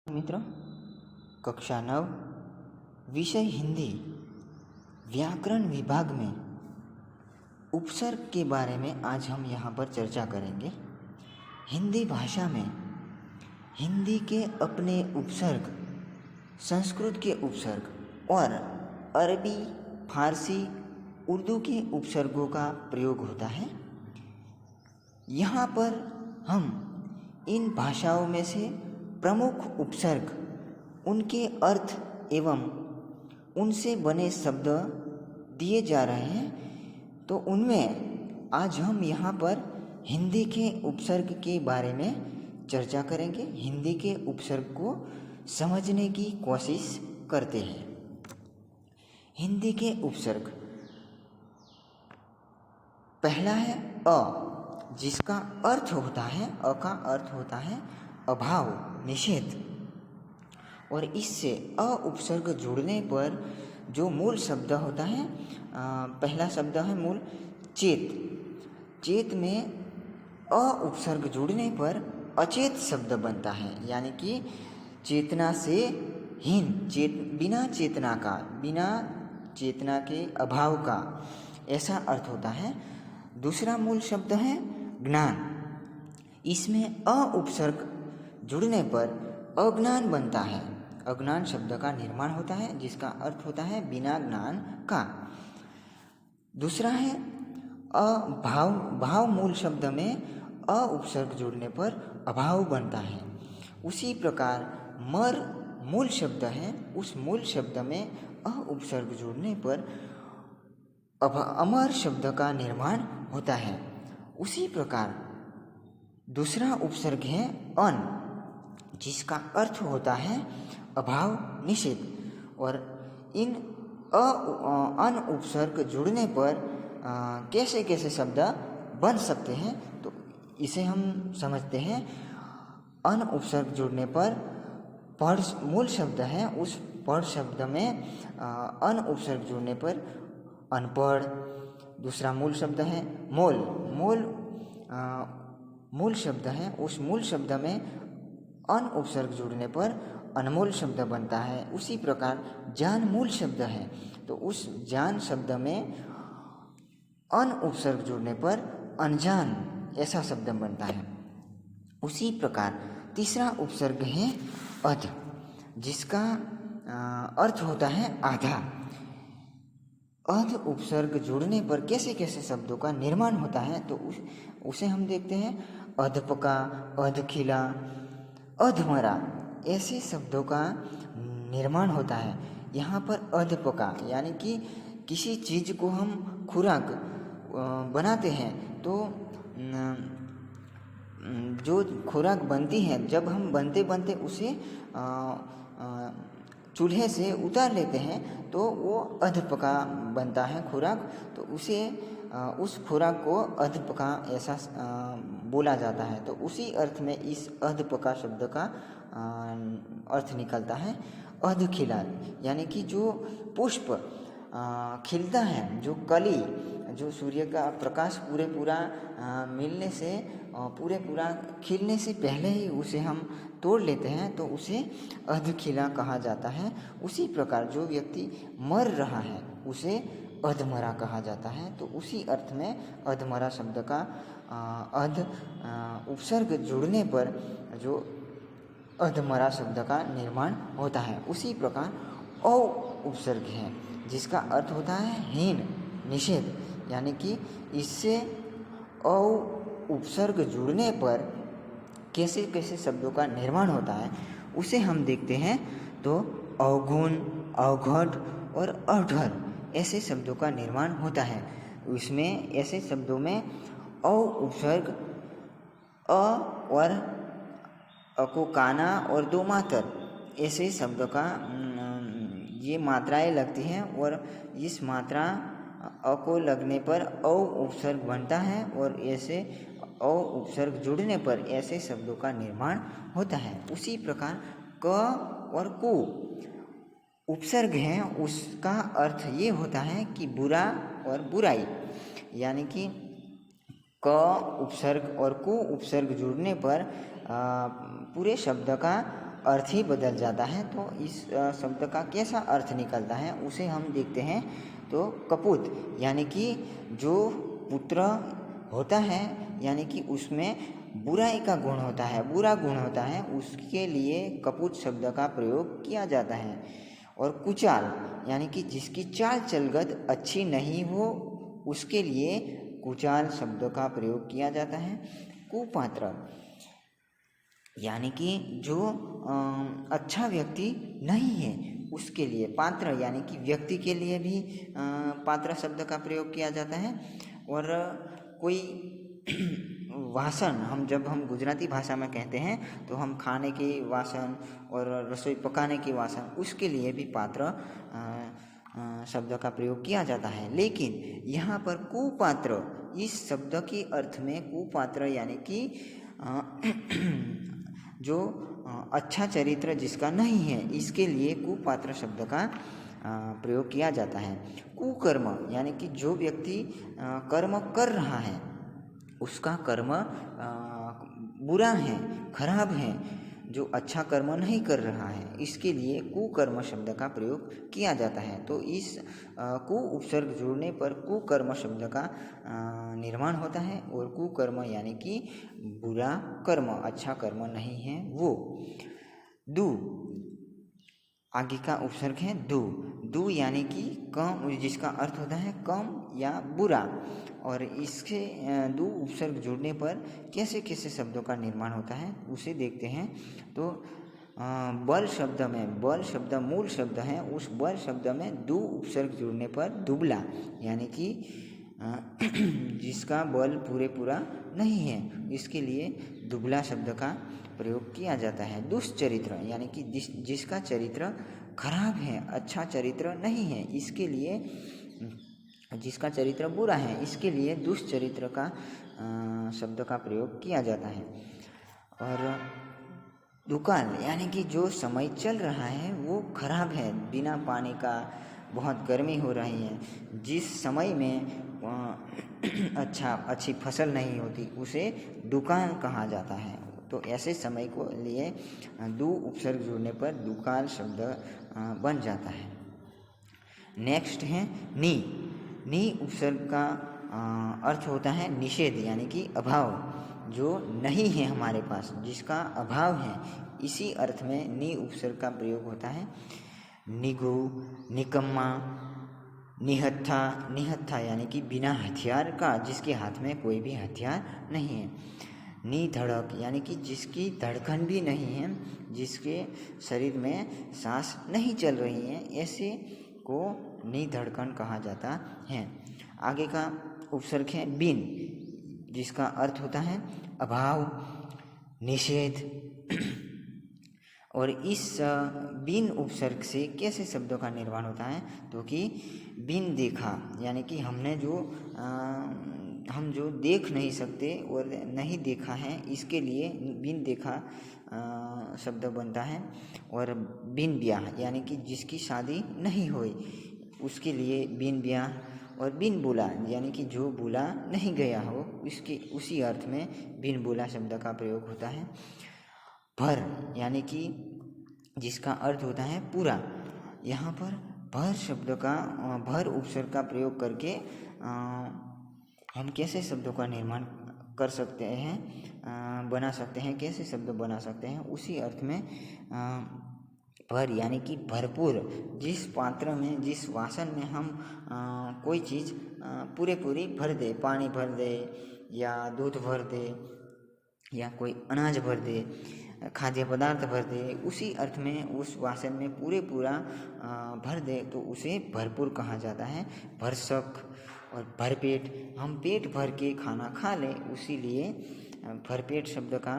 मित्रों, कक्षा 9 विषय हिंदी व्याकरण विभाग में उपसर्ग के बारे में आज हम यहाँ पर चर्चा करेंगे। हिंदी भाषा में हिंदी के अपने उपसर्ग, संस्कृत के उपसर्ग और अरबी, फारसी, उर्दू के उपसर्गों का प्रयोग होता है। यहाँ पर हम इन भाषाओं में से प्रमुख उपसर्ग, उनके अर्थ एवं उनसे बने शब्द दिए जा रहे हैं। तो उनमें आज हम यहाँ पर हिंदी के उपसर्ग के बारे में चर्चा करेंगे। हिंदी के उपसर्ग को समझने की कोशिश करते हैं। हिंदी के उपसर्ग, पहला है अ, जिसका अर्थ होता है, अ का अर्थ होता है अभाव, निषेध। और इससे अ उपसर्ग जुड़ने पर जो मूल शब्द होता है, पहला शब्द है मूल चेत। चेत में अ उपसर्ग जुड़ने पर अचेत शब्द बनता है, यानी कि चेतना से हीन, बिना चेतना का, बिना चेतना के अभाव का, ऐसा अर्थ होता है। दूसरा मूल शब्द है ज्ञान। इसमें अ उपसर्ग जुड़ने पर अज्ञान बनता है। अज्ञान शब्द का निर्माण होता है, जिसका अर्थ होता है बिना ज्ञान का। दूसरा है अभाव। भाव मूल शब्द में अ उपसर्ग जुड़ने पर अभाव बनता है। उसी प्रकार मर मूल शब्द है, उस मूल शब्द में अ उपसर्ग जुड़ने पर अमर शब्द का निर्माण होता है। उसी प्रकार दूसरा उपसर्ग है अन, जिसका अर्थ होता है अभाव, निषेध। और इन अन उपसर्ग जुड़ने पर कैसे कैसे शब्द बन सकते हैं, तो इसे हम समझते हैं। अन उपसर्ग जुड़ने पर पढ़ मूल शब्द है, उस पढ़ शब्द में अन उपसर्ग जुड़ने पर अनपढ़। दूसरा मूल शब्द है मोल। मूल शब्द है, उस मूल शब्द में अन उपसर्ग जुड़ने पर अनमोल शब्द बनता है। उसी प्रकार जान मूल शब्द है, तो उस जान शब्द में अन उपसर्ग जुड़ने पर अनजान, ऐसा शब्द बनता है। उसी प्रकार तीसरा उपसर्ग है अध, जिसका अर्थ होता है आधा। अध उपसर्ग जुड़ने पर कैसे कैसे शब्दों का निर्माण होता है, तो उसे हम देखते हैं। अधपका, अधखिला, अधमरा, ऐसे शब्दों का निर्माण होता है। यहाँ पर अधपका यानी कि किसी चीज़ को हम खुराक बनाते हैं, तो जो खुराक बनती है, जब हम बनते बनते उसे चूल्हे से उतार लेते हैं, तो वो अधपका बनता है खुराक। तो उसे उस खुराक को अधपका ऐसा बोला जाता है। तो उसी अर्थ में इस अधपका शब्द का अर्थ निकलता है अधखिला, यानी कि जो पुष्प खिलता है, जो कली, जो सूर्य का प्रकाश पूरा मिलने से पूरा खिलने से पहले ही उसे हम तोड़ लेते हैं, तो उसे अधखिला कहा जाता है। उसी प्रकार जो व्यक्ति मर रहा है उसे अधमरा कहा जाता है। तो उसी अर्थ में अधमरा शब्द का अध उपसर्ग जुड़ने पर जो अधमरा शब्द का निर्माण होता है। उसी प्रकार औ उपसर्ग है, जिसका अर्थ होता है हीन, निषेध, यानी कि इससे औ उपसर्ग जुड़ने पर कैसे कैसे शब्दों का निर्माण होता है, उसे हम देखते हैं। तो अवगुण, अवघट और अवढर, ऐसे शब्दों का निर्माण होता है। उसमें ऐसे शब्दों में औ उपसर्ग अ और अ को काना और दो मातर, ऐसे शब्दों का ये मात्राएं लगती हैं, और इस मात्रा अ को लगने पर औ उपसर्ग बनता है, और ऐसे औ उपसर्ग जुड़ने पर ऐसे शब्दों का निर्माण होता है। उसी प्रकार क और कु उपसर्ग हैं, उसका अर्थ ये होता है कि बुरा और बुराई, यानी कि क उपसर्ग और कु उपसर्ग जुड़ने पर पूरे शब्द का अर्थ ही बदल जाता है। तो इस शब्द का कैसा अर्थ निकलता है उसे हम देखते हैं। तो कपूत यानी कि जो पुत्र होता है, यानी कि उसमें बुराई का गुण होता है, बुरा गुण होता है, उसके लिए कपूत शब्द का प्रयोग किया जाता है। और कुचाल यानी कि जिसकी चाल चलगत अच्छी नहीं हो उसके लिए कुचाल शब्द का प्रयोग किया जाता है। कुपात्र यानी कि जो अच्छा व्यक्ति नहीं है उसके लिए, पात्र यानी कि व्यक्ति के लिए भी पात्र शब्द का प्रयोग किया जाता है। और कोई वासन, जब हम गुजराती भाषा में कहते हैं तो हम खाने के वासन और रसोई पकाने के वासन, उसके लिए भी पात्र शब्द का प्रयोग किया जाता है। लेकिन यहाँ पर कुपात्र, इस शब्द के अर्थ में कुपात्र यानी कि जो अच्छा चरित्र जिसका नहीं है, इसके लिए कुपात्र शब्द का प्रयोग किया जाता है। कुकर्म यानी कि जो व्यक्ति कर्म कर रहा है उसका कर्म बुरा है, खराब है, जो अच्छा कर्म नहीं कर रहा है, इसके लिए कुकर्म शब्द का प्रयोग किया जाता है। तो इस कु उपसर्ग जोड़ने पर कुकर्म शब्द का निर्माण होता है। और कुकर्म यानी कि बुरा कर्म, अच्छा कर्म नहीं है वो। दु आगे का उपसर्ग है दु। दु यानी कि कम, जिसका अर्थ होता है कम या बुरा। और इसके दु उपसर्ग जुड़ने पर कैसे कैसे शब्दों का निर्माण होता है उसे देखते हैं। तो बल शब्द में, बल शब्द मूल शब्द है, उस बल शब्द में दु उपसर्ग जुड़ने पर दुबला यानी कि जिसका बल पूरा नहीं है, इसके लिए दुबला शब्द का प्रयोग किया जाता है। दुष्चरित्र यानी कि जिसका चरित्र खराब है, अच्छा चरित्र नहीं है, इसके लिए, जिसका चरित्र बुरा है, इसके लिए दुष्चरित्र का शब्द का प्रयोग किया जाता है। और दुकाल यानी कि जो समय चल रहा है वो खराब है, बिना पानी का, बहुत गर्मी हो रही है, जिस समय में अच्छी फसल नहीं होती उसे दुकाल कहा जाता है। तो ऐसे समय को लिए दु उपसर्ग जुड़ने पर दुकाल शब्द बन जाता है। नेक्स्ट है नी। नी उपसर्ग का अर्थ होता है निषेध यानी कि अभाव, जो नहीं है हमारे पास, जिसका अभाव है, इसी अर्थ में नी उपसर्ग का प्रयोग होता है। निगु, निकम्मा, निहत्था, निहत्था यानी कि बिना हथियार का, जिसके हाथ में कोई भी हथियार नहीं है। निधड़क यानी कि जिसकी धड़कन भी नहीं है, जिसके शरीर में सांस नहीं चल रही है, ऐसे को निधड़कन कहा जाता है। आगे का उपसर्ग है बिन, जिसका अर्थ होता है अभाव, निषेध। और इस बिन उपसर्ग से कैसे शब्दों का निर्माण होता है, तो कि बिन देखा यानी कि हम जो देख नहीं सकते और नहीं देखा है, इसके लिए बिन देखा शब्द बनता है। और बिन ब्याह यानी कि जिसकी शादी नहीं हुई, उसके लिए बिन ब्याह। और बिन बोला यानी कि जो बोला नहीं गया हो, उसके उसी अर्थ में बिन बोला शब्द का प्रयोग होता है। भर यानी कि जिसका अर्थ होता है पूरा, यहाँ पर भर शब्द का, भर उपसर्ग का प्रयोग करके हम कैसे शब्दों का निर्माण कर सकते हैं, बना सकते हैं, कैसे शब्द बना सकते हैं, उसी अर्थ में भर यानी कि भरपूर, जिस पात्र में, जिस वासन में हम कोई चीज़ पूरी भर दे, पानी भर दे या दूध भर दे या कोई अनाज भर दे, खाद्य पदार्थ भर दे, उसी अर्थ में उस वासन में पूरा भर दे तो उसे भरपूर कहा जाता है। भरसक और भरपेट, हम पेट भर के खाना खा लें, उसी लिए भरपेट शब्द का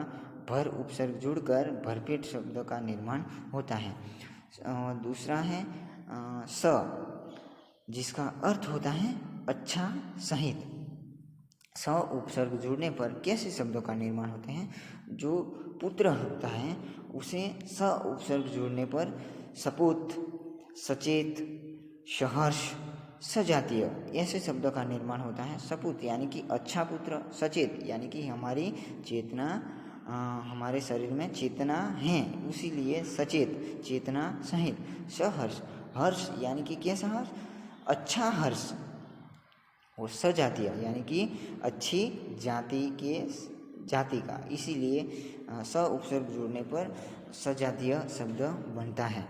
भर उपसर्ग जुड़कर भरपेट शब्द का निर्माण होता है। दूसरा है स, जिसका अर्थ होता है अच्छा सहित। स उपसर्ग जुड़ने पर कैसे शब्दों का निर्माण होते हैं, जो पुत्र होता है उसे स उपसर्ग जुड़ने पर सपूत, सचेत, सहर्ष, सजातीय, ऐसे शब्दों का निर्माण होता है। सपूत यानी कि अच्छा पुत्र, सचेत यानी कि हमारी चेतना हमारे शरीर में चेतना है, इसीलिए सचेत, चेतना सहित। सहर्ष, हर्ष यानी कि कैसा हर्ष? अच्छा हर्ष। और सजातीय यानी कि अच्छी जाति का, इसीलिए स उपसर्ग जोड़ने पर सजातीय शब्द बनता है।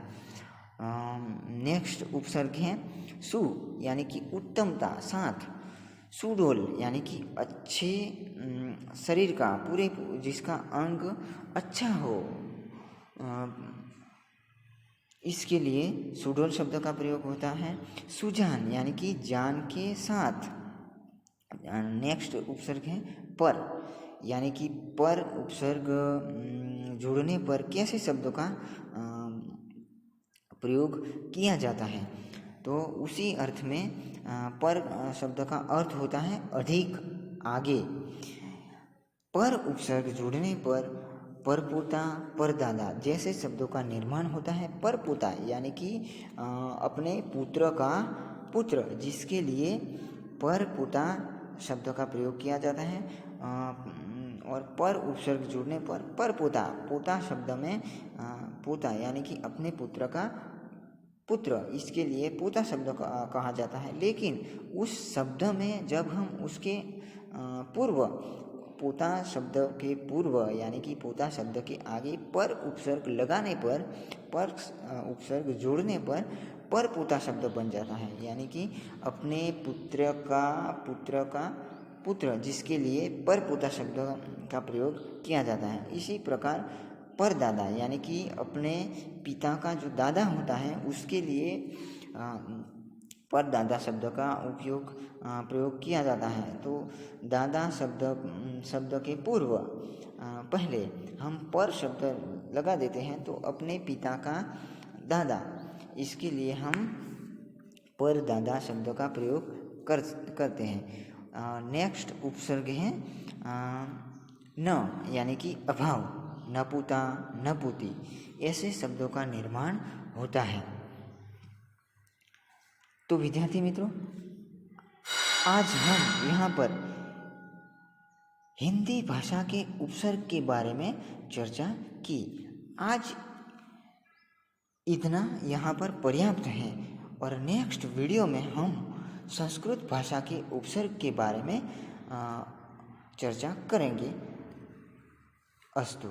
नेक्स्ट उपसर्ग है सु यानी कि उत्तमता, साथ। सुडोल यानी कि अच्छे शरीर का, पूरे जिसका अंग अच्छा हो, इसके लिए सुडोल शब्द का प्रयोग होता है। सुजान यानी कि जान के साथ। नेक्स्ट उपसर्ग है पर यानी कि पर उपसर्ग जोड़ने पर कैसे शब्दों का प्रयोग किया जाता है? तो उसी अर्थ में पर शब्द का अर्थ होता है अधिक, आगे। पर उपसर्ग जोड़ने पर परपोता, परदादा जैसे शब्दों का निर्माण होता है। परपोता यानी कि अपने पुत्र का पुत्र, जिसके लिए परपोता शब्द का प्रयोग किया जाता है। और पर उपसर्ग जुड़ने पर परपोता, पोता शब्द में पोता यानी कि अपने पुत्र का पुत्र, इसके लिए पोता शब्द कहा जाता है। लेकिन उस शब्द में जब हम उसके पूर्व, पोता शब्द के पूर्व यानी कि पोता शब्द के आगे पर उपसर्ग लगाने पर, पर उपसर्ग जोड़ने पर परपोता शब्द बन जाता है। यानी कि अपने पुत्र का पुत्र, जिसके लिए परपोता शब्द का प्रयोग किया जाता है। इसी प्रकार परदादा यानी कि अपने पिता का जो दादा होता है, उसके लिए परदादा शब्द का प्रयोग किया जाता है। तो दादा शब्द के पूर्व पहले हम पर शब्द लगा देते हैं, तो अपने पिता का दादा, इसके लिए हम परदादा शब्द का प्रयोग करते हैं। नेक्स्ट उपसर्ग है न यानी कि अभाव, नपुता, नपुती, ऐसे शब्दों का निर्माण होता है। तो विद्यार्थी मित्रों, आज हम यहाँ पर हिंदी भाषा के उपसर्ग के बारे में चर्चा की। आज इतना यहाँ पर पर्याप्त है, और नेक्स्ट वीडियो में हम संस्कृत भाषा के उपसर्ग के बारे में चर्चा करेंगे। अस्तु।